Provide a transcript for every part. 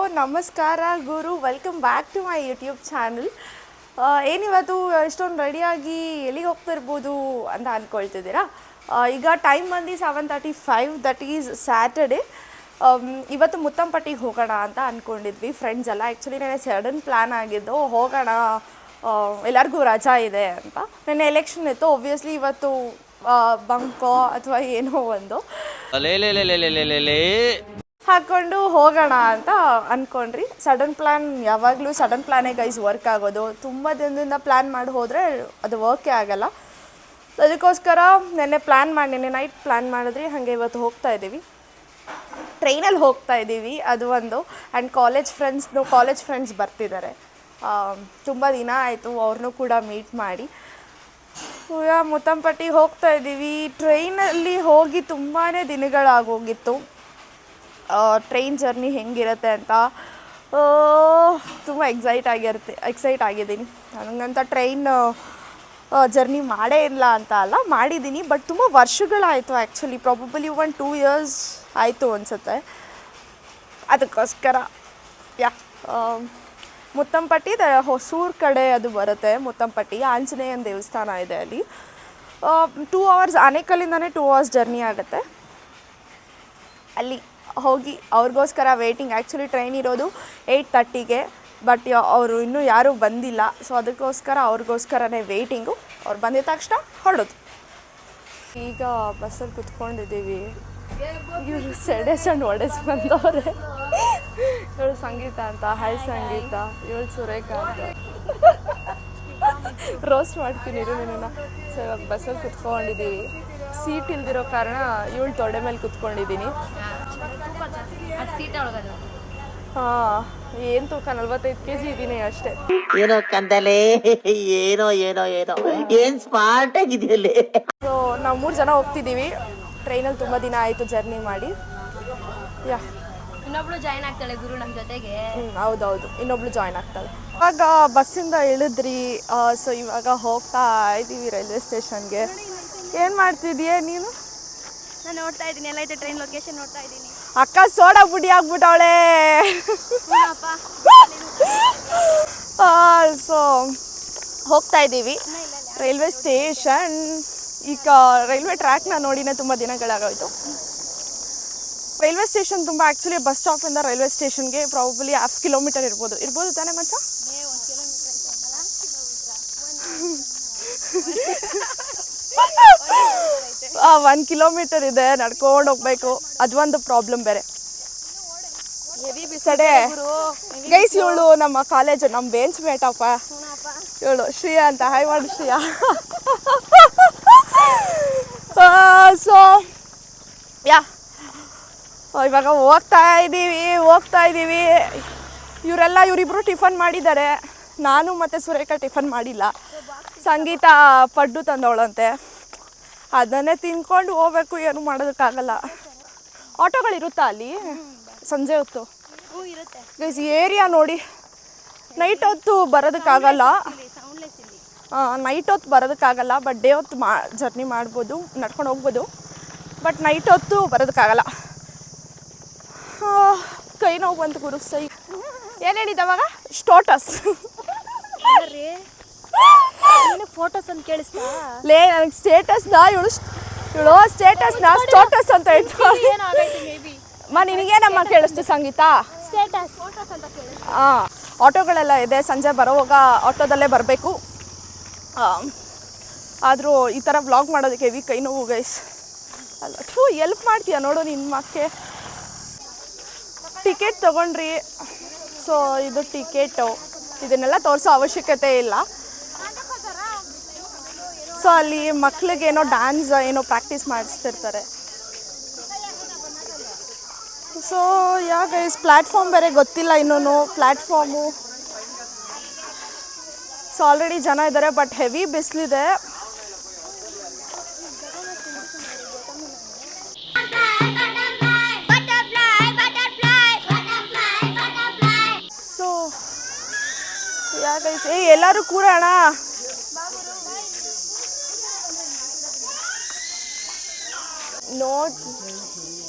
ನಮಸ್ಕಾರ ಗುರು, welcome back to my YouTube channel. ಏನಿವತ್ತು ಇಷ್ಟೊಂದು ರೆಡಿಯಾಗಿ ಎಲ್ಲಿಗೆ ಹೋಗ್ತಾ ಇರ್ಬೋದು ಅಂತ ಅಂದ್ಕೊಳ್ತಿದ್ದೀರಾ? ಈಗ ಟೈಮ್ ಬಂದು 7:35, ದಟ್ ಈಸ್ ಸ್ಯಾಟರ್ಡೇ. ಇವತ್ತು ಮುತ್ತಂಪಟ್ಟಿಗೆ ಹೋಗೋಣ ಅಂತ ಅಂದ್ಕೊಂಡಿದ್ವಿ ಫ್ರೆಂಡ್ಸ್ ಎಲ್ಲ. ಆ್ಯಕ್ಚುಲಿ ನನಗೆ ಸಡನ್ ಪ್ಲ್ಯಾನ್ ಆಗಿದ್ದು ಹೋಗೋಣ, ಎಲ್ಲರಿಗೂ ರಜಾ ಇದೆ ಅಂತ. ನೆನ್ನೆ ಎಲೆಕ್ಷನ್ ಇತ್ತು, ಒಬ್ವಿಯಸ್ಲಿ ಇವತ್ತು ಬಂಕೋ ಅಥವಾ ಏನೋ ಒಂದು ಹಾಕ್ಕೊಂಡು ಹೋಗೋಣ ಅಂತ ಅಂದ್ಕೊಂಡ್ರಿ. ಸಡನ್ ಪ್ಲ್ಯಾನ್ ಯಾವಾಗಲೂ ಸಡನ್ ಪ್ಲ್ಯಾನೇ ಗೈಸ್ ವರ್ಕ್ ಆಗೋದು. ತುಂಬ ದಿನದಿಂದ ಪ್ಲ್ಯಾನ್ ಮಾಡಿ ಹೋದರೆ ಅದು ವರ್ಕೇ ಆಗೋಲ್ಲ. ಅದಕ್ಕೋಸ್ಕರ ನೆನ್ನೆ ನೈಟ್ ಪ್ಲ್ಯಾನ್ ಮಾಡಿದ್ರಿ. ಹಾಗೆ ಇವತ್ತು ಹೋಗ್ತಾ ಇದ್ದೀವಿ, ಟ್ರೈನಲ್ಲಿ ಹೋಗ್ತಾ ಇದ್ದೀವಿ, ಅದು ಒಂದು. ಆ್ಯಂಡ್ ಕಾಲೇಜ್ ಫ್ರೆಂಡ್ಸ್ ಬರ್ತಿದ್ದಾರೆ. ತುಂಬ ದಿನ ಆಯಿತು ಅವ್ರನ್ನೂ ಕೂಡ ಮೀಟ್ ಮಾಡಿ. ಮುತ್ತಂಪಟ್ಟಿಗೆ ಹೋಗ್ತಾ ಇದ್ದೀವಿ. ಟ್ರೈನಲ್ಲಿ ಹೋಗಿ ತುಂಬಾ ದಿನಗಳಾಗೋಗಿತ್ತು. ಟ್ರೈನ್ ಜರ್ನಿ ಹೆಂಗಿರುತ್ತೆ ಅಂತ ತುಂಬ ಎಕ್ಸೈಟ್ ಆಗಿದ್ದೀನಿ. ನನಗಂತ ಟ್ರೈನ್ ಜರ್ನಿ ಮಾಡೇ ಇಲ್ಲ ಅಂತ ಅಲ್ಲ, ಮಾಡಿದ್ದೀನಿ, ಬಟ್ ತುಂಬ ವರ್ಷಗಳಾಯಿತು. ಆ್ಯಕ್ಚುಲಿ ಪ್ರಾಬಬಲಿ 1-2 years ಆಯಿತು ಅನಿಸುತ್ತೆ. ಅದಕ್ಕೋಸ್ಕರ ಮುತ್ತಂಪಟ್ಟಿ ಹೊಸೂರು ಕಡೆ ಅದು ಬರುತ್ತೆ. ಮುತ್ತಂಪಟ್ಟಿ ಆಂಜನೇಯನ ದೇವಸ್ಥಾನ ಇದೆ ಅಲ್ಲಿ. 2 hours, ಆನೇಕಲ್ಲಿಂದನೇ 2 hours ಜರ್ನಿ ಆಗುತ್ತೆ. ಅಲ್ಲಿ ಹೋಗಿ ಅವ್ರಿಗೋಸ್ಕರ ವೇಟಿಂಗ್. ಆ್ಯಕ್ಚುಲಿ ಟ್ರೈನ್ ಇರೋದು 8:30ಗೆ, ಬಟ್ ಅವರು ಇನ್ನೂ ಯಾರೂ ಬಂದಿಲ್ಲ. ಸೊ ಅದಕ್ಕೋಸ್ಕರ ಅವ್ರಿಗೋಸ್ಕರನೇ ವೇಟಿಂಗು. ಅವ್ರು ಬಂದಿದ ತಕ್ಷಣ ಹೊರಡೋದು. ಈಗ ಬಸ್ಸಲ್ಲಿ ಕುತ್ಕೊಂಡಿದ್ದೀವಿ. ಇವರು ಸೆಡೆಸಂಡ್ ಒಡೆಸ್ ಬಂದವ್ರೆ. ಇವಳು ಸಂಗೀತ ಅಂತ, ಹಾಯ್ ಸಂಗೀತ. ಇವಳು ಸುರೇಖಾ ಅಂತ. ರೋಸ್ಟ್ ಮಾಡ್ತೀನಿ ಇರು ನಿನ್ನ. ಸೊ ಇವಾಗ ಬಸ್ಸಲ್ಲಿ ಕುತ್ಕೊಂಡಿದ್ದೀವಿ. ಸೀಟ್ ಇಲ್ದಿರೋ ಕಾರಣ ಇವಳು ತೊಡೆ ಮೇಲೆ ಕುತ್ಕೊಂಡಿದ್ದೀನಿ. ಹಾಂ, ಏನು ತೂಕ 45 kg ಇದ್ದೀನಿ ಅಷ್ಟೇ. ಏನೋ ಕಂದಲೆ, ಏನೋ ಏನೋ ಏನೋ ಏನು ಸ್ಮಾರ್ಟ್ ಆಗಿದೆಯಲ್ಲೇ. ಸೊ ನಾವು 3 ಜನ ಹೋಗ್ತಿದ್ದೀವಿ. ಟ್ರೈನಲ್ಲಿ ತುಂಬ ದಿನ ಆಯಿತು ಜರ್ನಿ ಮಾಡಿ. ಇನ್ನೊಬ್ಳು ಜಾಯ್ನ್ ಆಗ್ತಾಳೆ ಗುರು ನಮ್ಮ ಜೊತೆಗೆ. ಹೌದೌದು, ಇನ್ನೊಬ್ಳು ಜಾಯ್ನ್ ಆಗ್ತಾಳೆ. ಇವಾಗ ಬಸ್ಸಿಂದ ಇಳಿದ್ರಿ. ಸೊ ಇವಾಗ ಹೋಗ್ತಾ ಇದ್ದೀವಿ ರೈಲ್ವೆ ಸ್ಟೇಷನ್ಗೆ. ಏನು ಮಾಡ್ತಿದ್ದೀಯ ನೀನು? ನಾನು ನೋಡ್ತಾ ಇದ್ದೀನಿ, ಎಲ್ಲ ಐತೆ ಟ್ರೈನ್ ಲೊಕೇಶನ್ ನೋಡ್ತಾ ಇದ್ದೀನಿ. ಅಕ್ಕ ಸೋಡಾ ಬುಡಿ ಆಗ್ಬಿಟ್ಟವಳೆ. ಸೊ ಹೋಗ್ತಾ ಇದ್ದೀವಿ ರೈಲ್ವೆ ಸ್ಟೇಷನ್. ಈಗ ರೈಲ್ವೆ ಟ್ರ್ಯಾಕ್ನ ನೋಡಿನೇ ತುಂಬ ದಿನಗಳಾಗೋಯ್ತು. ರೈಲ್ವೆ ಸ್ಟೇಷನ್ ತುಂಬ ಆ್ಯಕ್ಚುಲಿ ಬಸ್ ಸ್ಟಾಪಿಂದ ರೈಲ್ವೆ ಸ್ಟೇಷನ್ಗೆ ಪ್ರಾಬಬಲಿ 1/2 kilometer ಇರ್ಬೋದು ತಾನೇ ಮಚ್ಚ? 1 kilometer ಇದೆ, ನಡ್ಕೊಂಡು ಹೋಗ್ಬೇಕು. ಅದೊಂದು ಪ್ರಾಬ್ಲಮ್ ಬೇರೆ. ಸಡೆ ಗೈಸ್, ಇವಳು ನಮ್ಮ ಕಾಲೇಜು, ನಮ್ಮ ಬೆಂಚ್ ಮೇಟಪ್ಪ. ಇವಳು ಶ್ರೀಯಾ ಅಂತ. ಹಾಯ್ ಮಾಡು ಶ್ರೀಯಾ. ಸೊ ಇವಾಗ ಹೋಗ್ತಾ ಇದ್ದೀವಿ. ಇವರಿಬ್ಬರು ಟಿಫನ್ ಮಾಡಿದ್ದಾರೆ. ನಾನು ಮತ್ತು ಸುರೇಖಾ ಟಿಫನ್ ಮಾಡಿಲ್ಲ. ಸಂಗೀತ ಪಡ್ಡು ತಂದವಳಂತೆ, ಅದನ್ನೇ ತಿನ್ಕೊಂಡು ಹೋಗ್ಬೇಕು. ಏನು ಮಾಡೋದಕ್ಕಾಗಲ್ಲ. ಆಟೋಗಳಿರುತ್ತಾ ಅಲ್ಲಿ ಸಂಜೆ ಹೊತ್ತು? ಗೈಸ್ ಏರಿಯಾ ನೋಡಿ. ನೈಟ್ ಹೊತ್ತು ಬರೋದಕ್ಕಾಗಲ್ಲ. ನೈಟ್ ಹೊತ್ತು ಬರೋದಕ್ಕಾಗಲ್ಲ, ಬಟ್ ಡೇ ಹೊತ್ತು ಜರ್ನಿ ಮಾಡ್ಬೋದು, ನಡ್ಕೊಂಡು ಹೋಗ್ಬೋದು. ಬಟ್ ನೈಟ್ ಹೊತ್ತು ಬರೋದಕ್ಕಾಗಲ್ಲ. ಕೈ ನೋವು ಬಂತು ಗುರು. ಸೈ ಏನು ಹೇಳಿದ್ದವಾಗ? ಸ್ಟೋಟಸ್ ಫೋಟೋಸ್ ಅಂತ ಕೇಳಿಸ್ತಾ? ಲೇ, ನನಗೆ ಸ್ಟೇಟಸ್ನ ಇವಳು ಸ್ಟೇಟಸ್ನ ಸ್ಟೋಟಸ್ ಅಂತ ಹೇಳ್ತಾರೆ. ನಿನಗೇನಮ್ಮ ಕೇಳಿಸ್ತು ಸಂಗೀತ? ಸ್ಟೇಟಸ್ ಫೋಟೋಸ್ ಅಂತ ಕೇಳಿ. ಆಟೋಗಳೆಲ್ಲ ಇದೆ. ಸಂಜೆ ಬರೋವಾಗ ಆಟೋದಲ್ಲೇ ಬರಬೇಕು. ಆದರೂ ಈ ಥರ ವ್ಲಾಗ್ ಮಾಡೋದಕ್ಕೆ ಹೆವಿ ಕೈ ನೋವು ಗೈಸ್. ಅಲ್ಲ ಎಲ್ಪ್ ಮಾಡ್ತೀಯ ನೋಡು ನಿನ್ನ ಮಕ್ಕೆ. ಟಿಕೆಟ್ ತೊಗೊಂಡ್ರಿ. ಸೊ ಇದು ಟಿಕೆಟು. ಇದನ್ನೆಲ್ಲ ತೋರಿಸೋ ಅವಶ್ಯಕತೆ ಇಲ್ಲ. ಸೊ ಅಲ್ಲಿ ಮಕ್ಳಿಗೇನೋ ಡ್ಯಾನ್ಸ್ ಏನೋ ಪ್ರಾಕ್ಟೀಸ್ ಮಾಡಿಸ್ತಿರ್ತಾರೆ. ಸೊ ಗೈಸ್, ಪ್ಲ್ಯಾಟ್ಫಾರ್ಮ್ ಬೇರೆ ಗೊತ್ತಿಲ್ಲ ಇನ್ನೂ ಪ್ಲ್ಯಾಟ್ಫಾರ್ಮು. ಸೊ ಆಲ್ರೆಡಿ ಜನ ಇದ್ದಾರೆ, ಬಟ್ ಹೆವಿ ಬಿಸಿಲಿದೆ. ಸೊ ಗೈಸ್, ಎಲ್ಲರೂ ಕೂರೋಣ.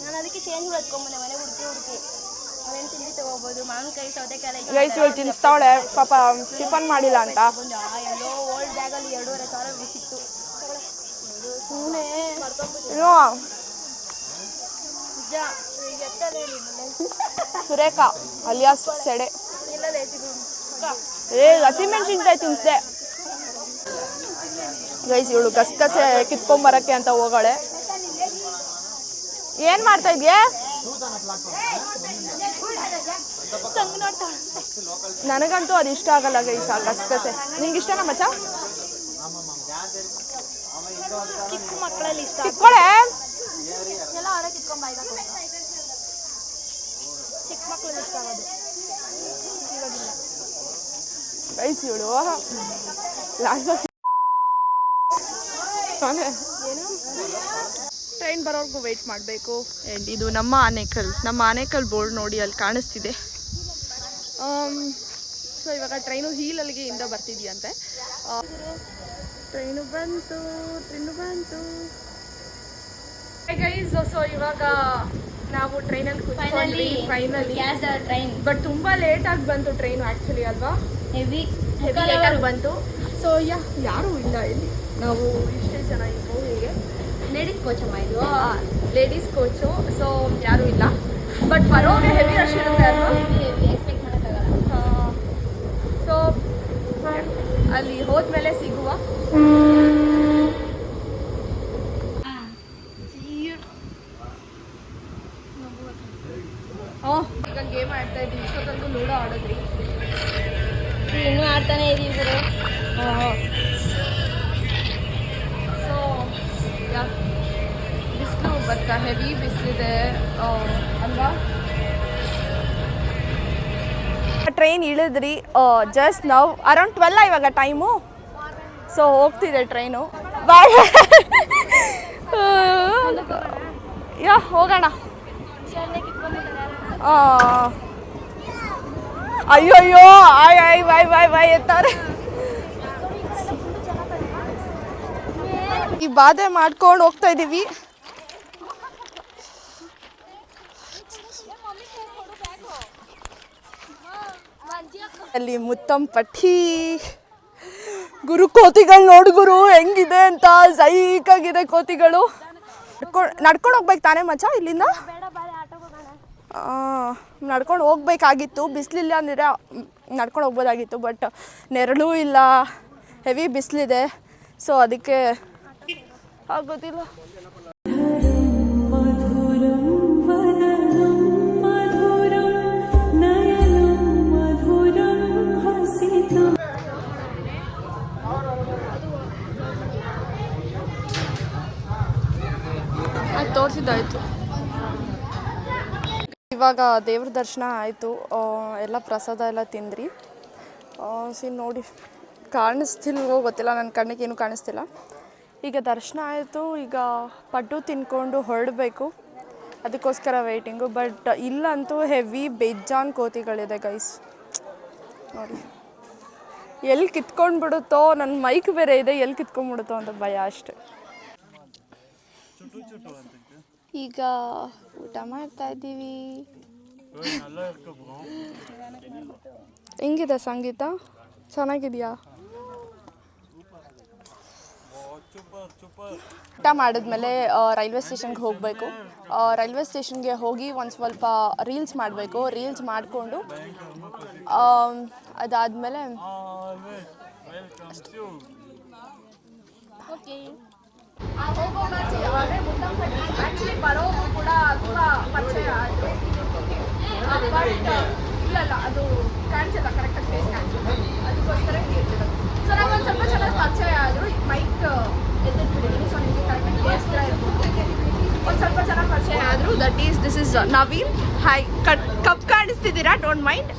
ನಾನು ಅದಕ್ಕೆ ಚೇಂಜ್ ಮಾಡ್ಕೊಂಬಂದೆ ಮನೆ ಹುಡುಕಿ. ಅವೇನು ತಿಂಡಿ ತಗೋ ತಗೋಬೋದು, ಮಾವಿನಕಾಯಿ, ಸೌತೆಕಾಯಿ ಗೈಸ್ ಇವಳು ತಿನ್ಸ್ತಾವಳೆ ಪಾಪ ಟಿಫನ್ ಮಾಡಿಲ್ಲ ಅಂತ. ಎಲ್ಲೋ ಓಲ್ಡ್ ಬ್ಯಾಗಲ್ಲಿ 2,500 ಸಿಕ್ತು. ಸುರೇಖಾ ಅಲಿಯಾಸ್ ಸೆಡೆ ಹಸಿಮೆಣಸಿನ್ಕಾಯಿ ತಿನ್ನಿಸ್ದೆ ಗೈಸ್. ಇವಳು ಗಸಗಸೆ ಕಿತ್ಕೊಂಬರಕ್ಕೆ ಅಂತ ಹೋಗಾಳೆ. ಏನ್ ಮಾಡ್ತಾ ಇದ್ಯಾ? ನನಗಂತೂ ಅದು ಇಷ್ಟ ಆಗಲ್ಲ ಗೈಸ್ ಆ ಗಸಗಸೆ. ನಿಂಗೆ ಇಷ್ಟನಾ ಮಚ್ಚ? ಚಿಕ್ಕ ಮಕ್ಕಳಲ್ಲಿ ಇಷ್ಟ. ಕಿತ್ಕೊಳೆ ಎಲ್ಲ ಅವರೇ ಕಿತ್ಕೊಂಬ. ಚಿಕ್ಕ ಮಕ್ಕಳಲ್ಲಿ ಇಷ್ಟ ಆಗೋದು. ಗೈಸ್ ಇವಳು ಲಾಸ್ಟ್ ಟ್ರೈನ್ ಬರೋರ್ಗು ವೆಯ್ಟ್ ಮಾಡಬೇಕು. ಆ್ಯಂಡ್ ಇದು ನಮ್ಮ ಆನೇಕಲ್ ಬೋರ್ಡ್ ನೋಡಿ ಅಲ್ಲಿ ಕಾಣಿಸ್ತಿದೆ. ಸೊ ಇವಾಗ ಟ್ರೈನು ಹೀಲಲ್ಲಿಗೆ ಇಂದ ಬರ್ತಿದೆಯಂತೆ. ಟ್ರೈನು ಬಂತು. ಗೈಸ್ ಸೊ ಇವಾಗ ನಾವು ಟ್ರೈನಲ್ಲಿ ಕೂತ್ಕೊಂಡ್ವಿ ಫೈನಲಿ. ಟ್ರೈನ್ ಬಟ್ ತುಂಬ ಲೇಟಾಗಿ ಬಂತು ಟ್ರೈನು ಆ್ಯಕ್ಚುಲಿ ಅಲ್ವಾ? ಹೆವಿ ಲೇಟಾಗಿ ಬಂತು. ಸೊ ಯಾರೂ ಇಲ್ಲ ಇಲ್ಲಿ. ನಾವು ಇಷ್ಟೇ ಜನ ಇತ್ತು. ಹೀಗೆ ಲೇಡೀಸ್ ಕೋಚ್ ಅಮ್ಮ ಇದು. Ladies coach. ಸೊ ಯಾರೂ ಇಲ್ಲ. ಬಟ್ ಬರೋಗೆ ಹೆವಿ ರಶ್ ಇರುತ್ತೆ ಅಲ್ವಾ? ಎಕ್ಸ್ಪೆಕ್ಟ್ ಮಾಡೋಕ್ಕಾಗಲ್ಲ. ಸೊ ಅಲ್ಲಿ ಹೋದ್ಮೇಲೆ ಸಿಗುವ. ಈಗ ಗೇಮ್ ಆಡ್ತಾ ಇದ್ವಿ. ಇಷ್ಟೊತ್ತಂಗೂ ಲೂಡೋ ಆಡೋದ್ರಿ. ಇನ್ನೂ ಆಡ್ತಾನೆ ಇದೀವಿ ಗುರು. ಸೊ ಬಿಸಿಲು ಬರ್ತಾ ಹೆವಿ ಬಿಸಿಲಿದೆ ಅಲ್ವಾ? ಟ್ರೈನ್ ಇಳಿದ್ರಿ. ಜಸ್ಟ್ ನಾವು ಅರೌಂಡ್ 12 ಇವಾಗ ಟೈಮು. ಸೊ ಹೋಗ್ತಿದೆ ಟ್ರೈನು. ಬಾಯ್ ಹೋಗೋಣ. ಅಯ್ಯೋ ಆಯ್ ಬಾಯ್ ಎತ್ತಾರೆ. ಈ ಬಾಧೆ ಮಾಡ್ಕೊಂಡು ಹೋಗ್ತಾ ಇದ್ದೀವಿ. ಅಲ್ಲಿ ಮುತ್ತಂಪಟ್ಟಿ ಗುರು ಕೋತಿಗಳು ನೋಡು ಗುರು ಹೆಂಗಿದೆ ಅಂತ. ಸೈಕಾಗಿದೆ ಕೋತಿಗಳು. ನಡ್ಕೊಂಡು ಹೋಗ್ಬೇಕು ತಾನೇ ಮಚ್ಚ ಇಲ್ಲಿಂದ? ನಡ್ಕೊಂಡು ಹೋಗ್ಬೇಕಾಗಿತ್ತು. ಬಿಸಿಲಿಲ್ಲ ಅಂದರೆ ನಡ್ಕೊಂಡು ಹೋಗ್ಬೋದಾಗಿತ್ತು. ಬಟ್ ನೆರಳು ಇಲ್ಲ, ಹೆವಿ ಬಿಸಿಲಿದೆ. ಸೊ ಅದಕ್ಕೆ ಆಗೋದಿಲ್ಲ. ಅದು ತೋರಿಸಿದ್ದಾಯಿತು. ಇವಾಗ ದೇವ್ರ ದರ್ಶನ ಆಯಿತು. ಎಲ್ಲ ಪ್ರಸಾದ ಎಲ್ಲ ತಿಂದ್ರಿ. ನೋಡಿ ಕಾಣಿಸ್ತಿಲ್ವೋ ಗೊತ್ತಿಲ್ಲ, ನನ್ನ ಕಣ್ಣಿಗೆ ಏನೂ ಕಾಣಿಸ್ತಿಲ್ಲ. ಈಗ ದರ್ಶನ ಆಯಿತು. ಈಗ ಪಡ್ಡು ತಿನ್ಕೊಂಡು ಹೊರಡಬೇಕು. ಅದಕ್ಕೋಸ್ಕರ ವೆಯ್ಟಿಂಗು. ಬಟ್ ಇಲ್ಲಂತೂ ಹೆವಿ ಬೇಜಾನ್ ಕೋತಿಗಳಿದೆ ಗೈಸ್. ನೋಡಿ ಎಲ್ಲಿ ಕಿತ್ಕೊಂಡ್ಬಿಡುತ್ತೋ. ನನ್ನ ಮೈಕ್ ಬೇರೆ ಇದೆ, ಎಲ್ಲಿ ಕಿತ್ಕೊಂಡ್ಬಿಡುತ್ತೋ ಅಂತ ಭಯ ಅಷ್ಟೆ. ಈಗ ಊಟ ಮಾಡ್ತಾ ಇದ್ದೀವಿ. ಹೆಂಗಿದೆ ಸಂಗೀತ? ಚೆನ್ನಾಗಿದೆಯಾ? ಊಟ ಮಾಡಿದ್ಮೇಲೆ ರೈಲ್ವೆ ಸ್ಟೇಷನ್ಗೆ ಹೋಗಬೇಕು. ರೈಲ್ವೆ ಸ್ಟೇಷನ್ಗೆ ಹೋಗಿ ಒಂದು ಸ್ವಲ್ಪ ರೀಲ್ಸ್ ಮಾಡಬೇಕು. ರೀಲ್ಸ್ ಮಾಡಿಕೊಂಡು ಅದಾದಮೇಲೆ ಆ್ಯಕ್ಚುಲಿ ಬರೋದು ಕೂಡ ತುಂಬ ಪರಿಚಯ ಆಯಿತು. ಇಲ್ಲ ಅದು ಕಾಣಿಸಲ್ಲ ಕರೆಕ್ಟಾಗಿ ಫೇಸ್ ಕಾಣಿಸಲ್ಲ. ಅದಕ್ಕೋಸ್ಕರ ಹೇಳ್ತಿರೋದು. ಸೊ ನಾವು ಒಂದು ಸ್ವಲ್ಪ ಚೆನ್ನಾಗಿ ಪರಿಚಯ ಆದರು. ಮೈಕ್ ಎತ್ತಿಟ್ಬಿಟ್ಟಿದ್ದೀನಿ. ಸೊ ನಿಮಗೆ ಕರೆಕ್ಟಾಗಿ ಕೇಳಿಸ್ತಾ ಇರ್ಬೋದು. ಒಂದು ಸ್ವಲ್ಪ ಚೆನ್ನಾಗಿ ಪರಿಚಯ ಆದರು. This is Naveen. ಹಾಯ್. ಕಪ್ ಕಾಣಿಸ್ತಿದ್ದೀರಾ? Don't mind.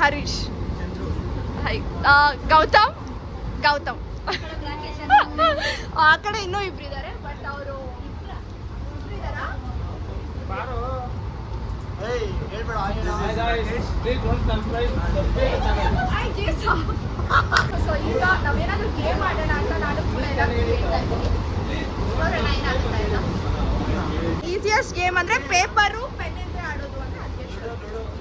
Harish. Hi. Gautam ಆ ಕಡೆ ಇನ್ನೂ ಇಬ್ರು ಇದ್ದಾರೆ. ಬಟ್ ಅವರು ಸೊ ಈಗ ನಾವೇನಾದ್ರೂ ಗೇಮ್ ಆಡೋಣ ಅಂತ ನಾನು ಕೂಡ ಈಸಿಯಸ್ಟ್ ಗೇಮ್ ಅಂದ್ರೆ ಪೇಪರು ಪೆನ್ ಅಂದ್ರೆ ಆಡೋದು ಅಂತ. ಅದಕ್ಕೆ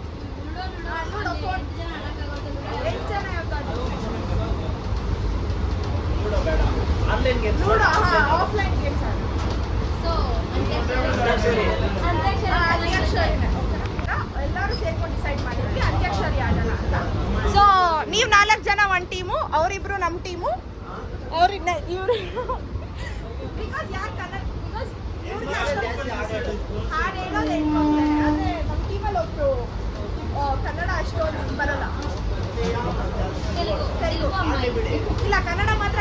offline games ludo offline games so ಅಂತ್ಯಾಕ್ಷರಿನೇ ಎಲ್ಲರೂ ಸೇರ್ಕೊಂಡು ಡಿಸೈಡ್ ಮಾಡಿದ್ವಿ ಅಂತ್ಯಾಕ್ಷರಿ ಆಡೋಣ ಅಂತ. ಸೊ ನೀವು 4 ಜನ ಒಂದು ಟೀಮು, ಅವರಿಬ್ರು ನಮ್ಮ ಟೀಮು, ಅವ್ರಿಗೆ ಇವರು ಬಿಕಾಸ್ ಯಾರು ಕನ್ನಡ ಬಿಕಾಸ್ ಹಾಡು ಹೇಳೋದು ಹೆಣ್ಮಕ್ಳೇ. ಆದರೆ ನಮ್ಮ ಟೀಮಲ್ಲಿ ಒಬ್ಬರು ಕನ್ನಡ ಅಷ್ಟೊಂದು ಬರಲ್ಲ, ತೆಲುಗು ಇಲ್ಲ, ಕನ್ನಡ ಮಾತ್ರ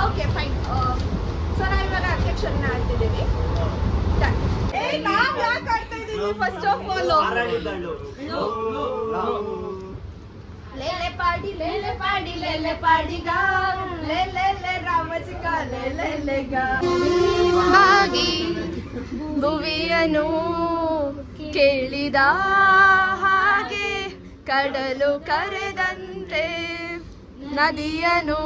ಓಕೆ ಫೈನ್. ಸೊ ನಾವು ಇವಾಗ ಅಂತ್ಯಾಕ್ಷರಿನ ಆಡ್ತಿದ್ದೀವಿ. ನಾವು ಯಾಕೆ ಆಡ್ತಾ ಇದ್ದೀವಿ ಫಸ್ಟ್ ಆಫ್ ಆಲ್? ಲೇಲೆ ಪಾಡಿ ಲೇಲೆ ಪಾಡಿಗಾ ಲೇಲೆ ರಾಮಚಿಕ ಲೇಲೆ ಗಾ ಹಾಗೆ ಭುವಿಯನು ಕೇಳಿದ ಹಾಗೆ ಕಡಲು ಕರೆದಂತೆ ನದಿಯನು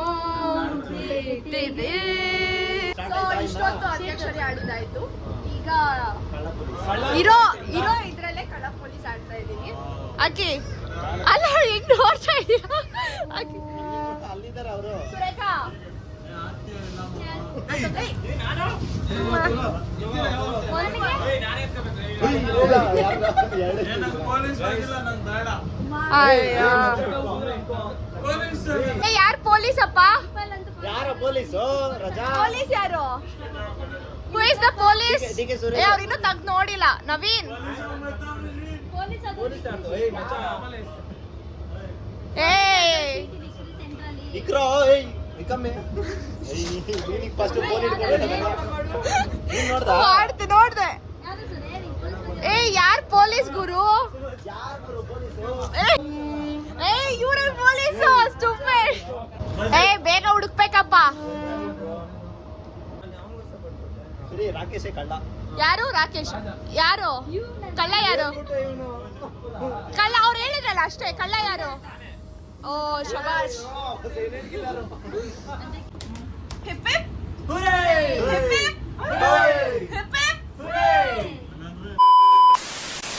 ಸೊ ಇಷ್ಟೊತ್ತು ಅಂತ್ಯಾಕ್ಷರಿ ಆಡಿದಾಯ್ತು. ಈಗ ಇರೋ ಇದ್ರಲ್ಲೇ ಕಳ್ಳ ಪೊಲೀಸ್ ಆಡ್ತಾ ಇದ್ದೀನಿ. ಆಕಿ ಅಲ್ಲ ಹೆಂಗ್ ನೋಡ್ತಾ ಇದೀಯ ಆಕಿ ಸುರೇಖಾ ಯಾರು ಪೊಲೀಸ್ ಅಪ್ಪ? ಯಾರ ಪೊಲೀಸು? ರಜಾ ಪೊಲೀಸ್ ಯಾರು? Who is the police? DK Suresh. ಅವ್ರು ಇನ್ನೂ ತೆಗ್ದು ನೋಡಿಲ್ಲ. ನವೀನ್ ಏ ಇಕ್ರೋ ನಿಕಮ್ಮೆ ನೀನಿಗೆ ಫಸ್ಟ್ ಫೋನ್ ಹಿಡ್ಕೊಂಡು ನೀನು ನೋಡ್ದ ನೋಡ್ದೆ. ಏ ಯಾರ್ ಪೊಲೀಸ್ ಗುರು? ಏ ಇವ್ರೇ ಪೊಲೀಸು ಸ್ಟುಪಿಡ್. ಏ ಬೇಗ ಹುಡುಕ್ಬೇಕಪ್ಪ. ಸರಿ ರಾಕೇಶೇ ಕಳ್ಳ. ಯಾರು ರಾಕೇಶ್? ಯಾರು ಕಳ್ಳ? ಯಾರು ಕಳ್ಳ? ಅವ್ರು ಹೇಳಿದ್ರಲ್ಲ ಅಷ್ಟೇ. ಕಳ್ಳ ಯಾರು? ಓ ಶಬಾಷ್.